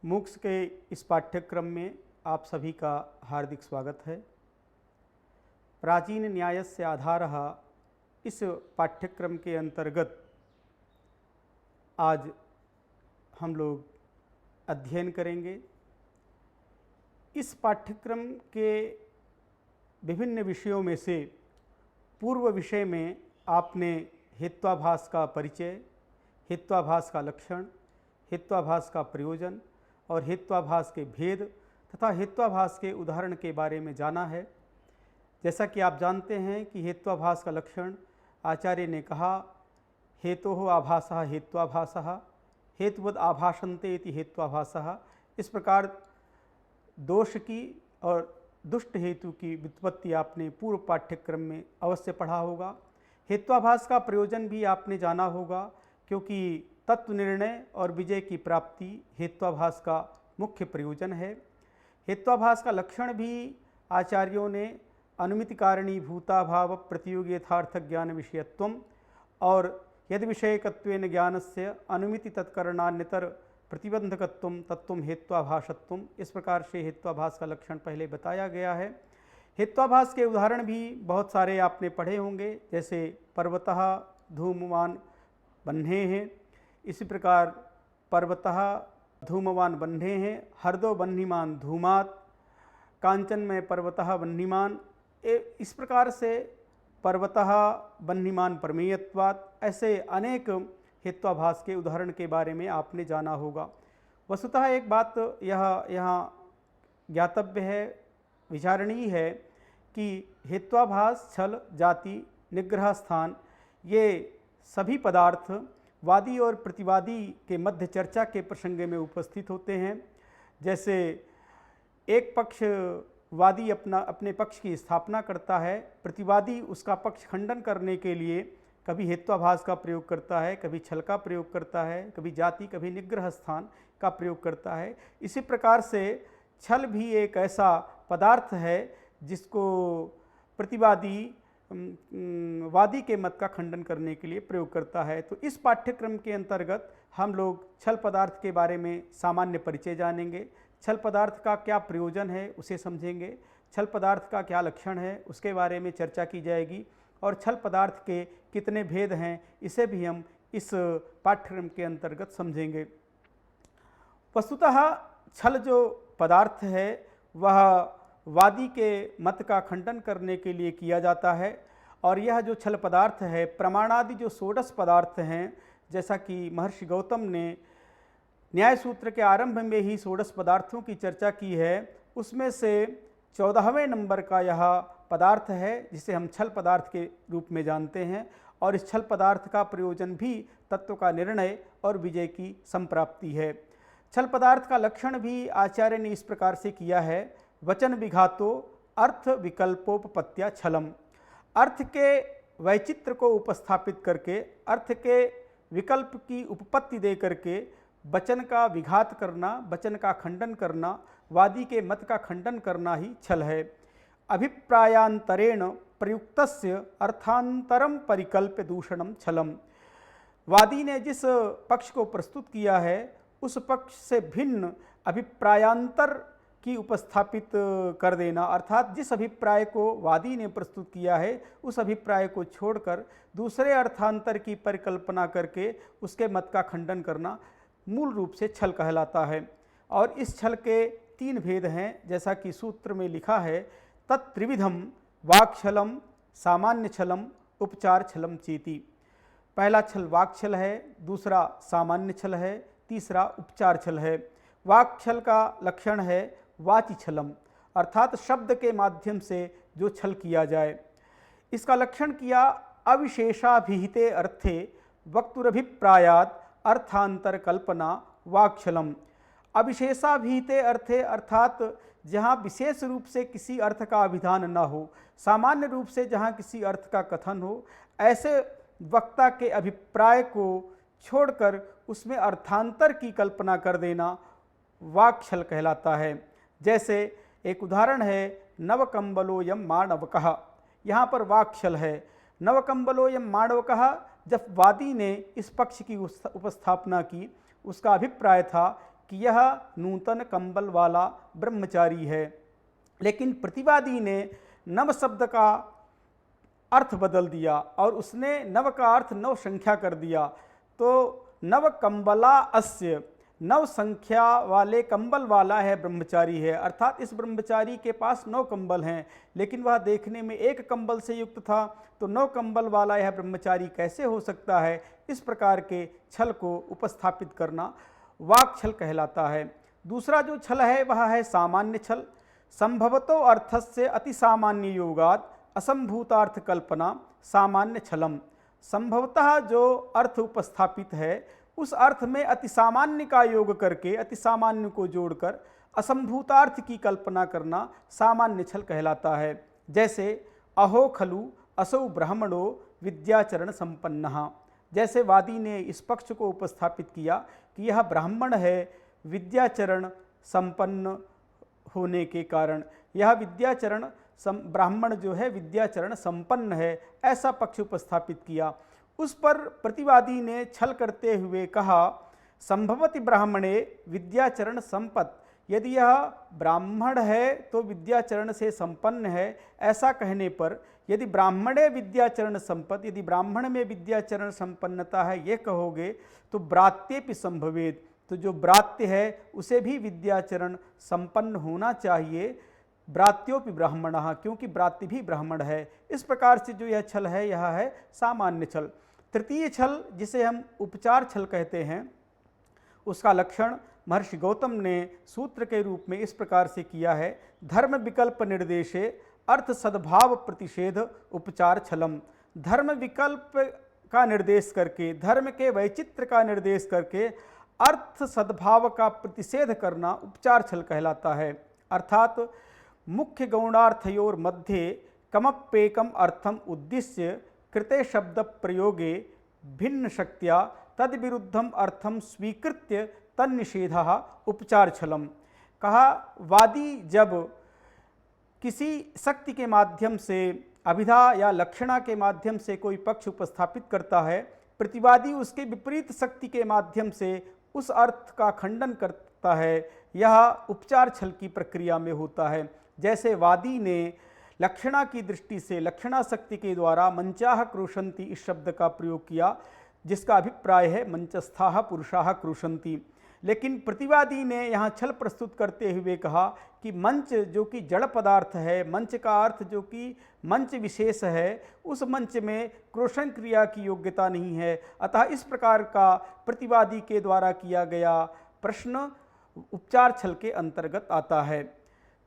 MOOCs के इस पाठ्यक्रम में आप सभी का हार्दिक स्वागत है। प्राचीन न्यायस्य आधारः इस पाठ्यक्रम के अंतर्गत आज हम लोग अध्ययन करेंगे। इस पाठ्यक्रम के विभिन्न विषयों में से पूर्व विषय में आपने हेत्वाभास का परिचय, हेत्वाभास का लक्षण, हेत्वाभास का प्रयोजन और हेत्वाभास के भेद तथा हेत्वाभास के उदाहरण के बारे में जाना है। जैसा कि आप जानते हैं कि हेत्वाभास का लक्षण आचार्य ने कहा, हेतोः आभासः हेत्वाभासः, हेतुवद आभाषन्ते इति हेत्वाभासः। इस प्रकार दोष की और दुष्ट हेतु की व्युत्पत्ति आपने पूर्व पाठ्यक्रम में अवश्य पढ़ा होगा। हेत्वाभास का प्रयोजन भी आपने जाना होगा, क्योंकि तत्व निर्णय और विजय की प्राप्ति हेत्वाभास का मुख्य प्रयोजन है। हेत्वाभास का लक्षण भी आचार्यों ने अनुमिति कारणी भूताभाव प्रतियोगी यथार्थ ज्ञान विषयत्वम और यद विषयकत्वेन ज्ञानस्य अनुमिति तत्करणान्यतर प्रतिबंधकत्वम तत्वम हेत्वाभासत्वम। इस प्रकार से हेत्वाभास का लक्षण पहले बताया गया है। हेत्वाभास के उदाहरण भी बहुत सारे आपने पढ़े होंगे, जैसे पर्वतः धूमवान बन्हे हैं, इसी प्रकार पर्वतः धूमवान बन्हे हैं, हरदो बन्हीमान धूमात, कांचन में पर्वतः बन्हीमान। इस प्रकार से पर्वतः बन्हीमान प्रमेयत्वात्, ऐसे अनेक हेत्वाभास के उदाहरण के बारे में आपने जाना होगा। वस्तुतः एक बात यह यहाँ ज्ञातव्य है, विचारणीय है कि हेत्वाभास, छल, जाति, निग्रह स्थान, ये सभी पदार्थ वादी और प्रतिवादी के मध्य चर्चा के प्रसंग में उपस्थित होते हैं। जैसे एक पक्ष वादी अपने पक्ष की स्थापना करता है, प्रतिवादी उसका पक्ष खंडन करने के लिए कभी हेत्वाभास का प्रयोग करता है, कभी छल का प्रयोग करता है, कभी जाति, कभी निग्रह स्थान का प्रयोग करता है। इसी प्रकार से छल भी एक ऐसा पदार्थ है जिसको प्रतिवादी वादी के मत का खंडन करने के लिए प्रयोग करता है। तो इस पाठ्यक्रम के अंतर्गत हम लोग छल पदार्थ के बारे में सामान्य परिचय जानेंगे, छल पदार्थ का क्या प्रयोजन है उसे समझेंगे, छल पदार्थ का क्या लक्षण है उसके बारे में चर्चा की जाएगी, और छल पदार्थ के कितने भेद हैं इसे भी हम इस पाठ्यक्रम के अंतर्गत समझेंगे। वस्तुतः छल जो पदार्थ है वह वादी के मत का खंडन करने के लिए किया जाता है, और यह जो छल पदार्थ है प्रमाणादि जो षोडश पदार्थ हैं, जैसा कि महर्षि गौतम ने न्याय सूत्र के आरंभ में ही षोडश पदार्थों की चर्चा की है, उसमें से 14वें नंबर का यह पदार्थ है जिसे हम छल पदार्थ के रूप में जानते हैं। और इस छल पदार्थ का प्रयोजन भी तत्व का निर्णय और विजय की संप्राप्ति है। छल पदार्थ का लक्षण भी आचार्य ने इस प्रकार से किया है, वचन विघातो अर्थ विकल्पोपपत्या छलम। अर्थ के वैचित्र को उपस्थापित करके, अर्थ के विकल्प की उपपत्ति दे करके वचन का विघात करना, वचन का खंडन करना, वादी के मत का खंडन करना ही छल है। अभिप्रायांतरेण प्रयुक्तस्य अर्थांतरम परिकल्प्य दूषणम छलम। वादी ने जिस पक्ष को प्रस्तुत किया है उस पक्ष से भिन्न अभिप्रायांतर की उपस्थापित कर देना, अर्थात जिस अभिप्राय को वादी ने प्रस्तुत किया है उस अभिप्राय को छोड़कर दूसरे अर्थांतर की परिकल्पना करके उसके मत का खंडन करना मूल रूप से छल कहलाता है। और इस छल के 3 भेद हैं, जैसा कि सूत्र में लिखा है, तत्त्रिविधम वाक्छलम, सामान्य छलम, उपचार छलम चेति। पहला छल वाक्छल है, दूसरा सामान्य छल है, तीसरा उपचार छल है। वाक्छल का लक्षण है वाचि छलम, अर्थात शब्द के माध्यम से जो छल किया जाए। इसका लक्षण किया अविशेषाभिहिते अर्थे वक्तुरभिप्रायात् अर्थांतर कल्पना वाक्छलम। अविशेषाभिहिते अर्थे अर्थात जहाँ विशेष रूप से किसी अर्थ का अभिधान न हो, सामान्य रूप से जहाँ किसी अर्थ का कथन हो, ऐसे वक्ता के अभिप्राय को छोड़कर उसमें अर्थांतर की कल्पना कर देना वाक्छल कहलाता है। जैसे एक उदाहरण है, नवकंबलोयम माणवकः, यहाँ पर वाक्छल है। नवकंबलोयम माणवकः, जब वादी ने इस पक्ष की उपस्थापना की, उसका अभिप्राय था कि यह नूतन कंबल वाला ब्रह्मचारी है, लेकिन प्रतिवादी ने नव शब्द का अर्थ बदल दिया और उसने नव का अर्थ नव संख्या कर दिया। तो नव कंबला अस्य, नव संख्या वाले कंबल वाला है ब्रह्मचारी है, अर्थात इस ब्रह्मचारी के पास 9 कंबल हैं, लेकिन वह देखने में एक कंबल से युक्त था, तो 9 कंबल वाला यह ब्रह्मचारी कैसे हो सकता है। इस प्रकार के छल को उपस्थापित करना वाक छल कहलाता है। दूसरा जो छल है वह है सामान्य छल। संभवतो अर्थस्य अति सामान्य योगात असंभूतार्थ कल्पना सामान्य छलम। संभवतः जो अर्थ उपस्थापित है उस अर्थ में अति सामान्य का योग करके, अति सामान्य को जोड़कर असंभूतार्थ की कल्पना करना सामान्य छल कहलाता है। जैसे अहो खलु असौ ब्राह्मणो विद्याचरण संपन्नः, जैसे वादी ने इस पक्ष को उपस्थापित किया कि यह ब्राह्मण है विद्याचरण संपन्न होने के कारण, यह विद्याचरण ब्राह्मण जो है विद्याचरण संपन्न है, ऐसा पक्ष उपस्थापित किया। उस पर प्रतिवादी ने छल करते हुए कहा संभवति ब्राह्मणे विद्याचरण संपत्, यदि यह ब्राह्मण है तो विद्याचरण से संपन्न है, ऐसा कहने पर यदि ब्राह्मणे विद्याचरण संपत्, यदि ब्राह्मण में विद्याचरण संपन्नता है ये कहोगे तो ब्रात्येपि संभवेत, तो जो ब्रात्य है उसे भी विद्याचरण संपन्न होना चाहिए, ब्रात्योपि ब्राह्मणः, क्योंकि ब्रात्य भी ब्राह्मण है। इस प्रकार से जो यह छल है यह है सामान्य छल। तृतीय छल जिसे हम उपचार छल कहते हैं, उसका लक्षण महर्षि गौतम ने सूत्र के रूप में इस प्रकार से किया है। धर्म विकल्प निर्देशे अर्थ सद्भाव प्रतिषेध उपचार छलम। धर्म विकल्प का निर्देश करके, धर्म के वैचित्र का निर्देश करके अर्थ सद्भाव का प्रतिषेध करना उपचार छल कहलाता है। अर्थात मुख्य गौणार्थयोर मध्ये कमप्येकम अर्थम उद्दिश्य कृते शब्द प्रयोगे भिन्न शक्त्या तद विरुद्धम अर्थम स्वीकृत्य तन्निषेधः उपचार छलम। कहा वादी जब किसी शक्ति के माध्यम से, अभिधा या लक्षणा के माध्यम से कोई पक्ष उपस्थापित करता है, प्रतिवादी उसके विपरीत शक्ति के माध्यम से उस अर्थ का खंडन करता है, यह उपचार छल की प्रक्रिया में होता है। जैसे वादी ने लक्षणा की दृष्टि से, लक्षणा शक्ति के द्वारा मंचाह क्रोशंति इस शब्द का प्रयोग किया, जिसका अभिप्राय है मंचस्थाः पुरुषाः क्रोशंति, लेकिन प्रतिवादी ने यहाँ छल प्रस्तुत करते हुए कहा कि मंच जो कि जड़ पदार्थ है, मंच का अर्थ जो कि मंच विशेष है, उस मंच में क्रोशन क्रिया की योग्यता नहीं है। अतः इस प्रकार का प्रतिवादी के द्वारा किया गया प्रश्न उपचार छल के अंतर्गत आता है।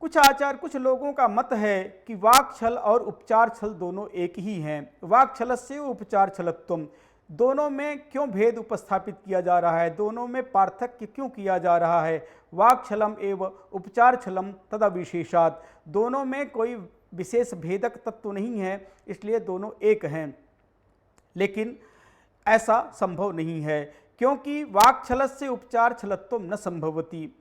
कुछ लोगों का मत है कि वाक छल और उपचार छल दोनों एक ही हैं। वाक छलस्य उपचार छलत्वम, दोनों में क्यों भेद उपस्थापित किया जा रहा है, दोनों में पार्थक्य क्यों किया जा रहा है। वाक छलम एवं उपचार छलम तदा विशेषात, दोनों में कोई विशेष भेदक तत्व नहीं है, इसलिए दोनों एक हैं। लेकिन ऐसा संभव नहीं है, क्योंकि वाक छलस्य उपचार छलत्वम न संभवति,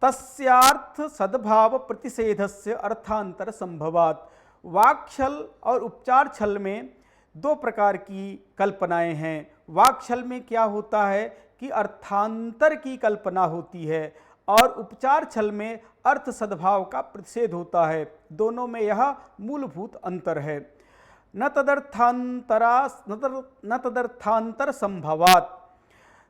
तस्यार्थ सद्भाव प्रतिषेधस्य अर्थांतर संभवात। वाक छल और उपचार छल में 2 प्रकार की कल्पनाएं हैं। वाक छल में क्या होता है कि अर्थांतर की कल्पना होती है और उपचार छल में अर्थ सद्भाव का प्रतिषेध होता है। दोनों में यह मूलभूत अंतर है। न तदर्थांतर संभवात,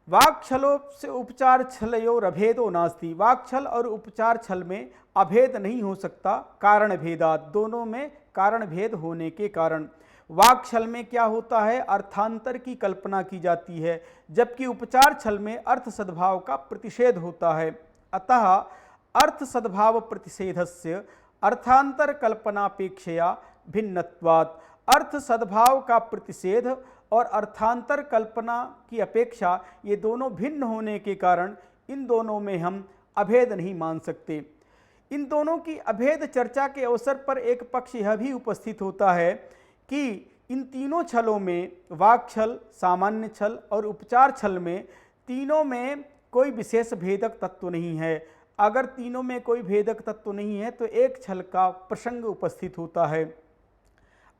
वाक छलों से उपचार छलयोर अभेदो नास्ति, वाक छल और उपचार छल में अभेद नहीं हो सकता, कारण भेदात, दोनों में कारण भेद होने के कारण। वाक छल में क्या होता है, अर्थांतर की कल्पना की जाती है, जबकि उपचार छल में अर्थ सद्भाव का प्रतिषेध होता है। अतः अर्थ सद्भाव प्रतिषेधस्य अर्थांतर कल्पनापेक्षया भिन्नत्वात्, अर्थ सद्भाव का प्रतिषेध और अर्थांतर कल्पना की अपेक्षा ये दोनों भिन्न होने के कारण इन दोनों में हम अभेद नहीं मान सकते। इन दोनों की अभेद चर्चा के अवसर पर एक पक्ष यह भी उपस्थित होता है कि इन तीनों छलों में, वाक छल, सामान्य छल और उपचार छल में, तीनों में कोई विशेष भेदक तत्व नहीं है। अगर तीनों में कोई भेदक तत्व नहीं है तो एक छल का प्रसंग उपस्थित होता है।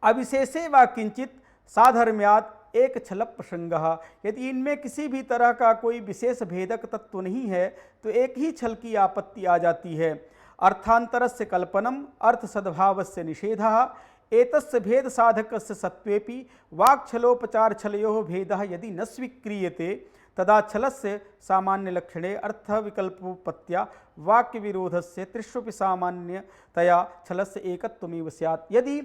अविशेषे वा किंचित साधर्म्यात् एक छल प्रसंगः। यदि इनमें किसी भी तरह का कोई विशेष भेदक तत्व नहीं है तो एक ही छल की आपत्ति आ जाती है। अर्थांतरस्य कल्पनम अर्थ सद्भावस्य निषेधः एतस्य भेद साधकस्य सत्वेपि वाक्छलोपचार छलयोः भेदः यदि न स्वीक्रियते तदा छलस्य सामान्य लक्षणे अर्थ विकल्पोपत्या वाक्य विरोधस्य त्रिष्वपि सामान्यतया छलस्य एकत्वमेव स्यात्। यदि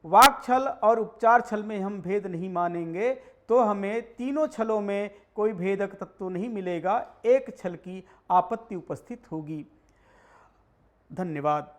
वाक्छल और उपचार छल में हम भेद नहीं मानेंगे तो हमें तीनों छलों में कोई भेदक तत्व नहीं मिलेगा, एक छल की आपत्ति उपस्थित होगी। धन्यवाद।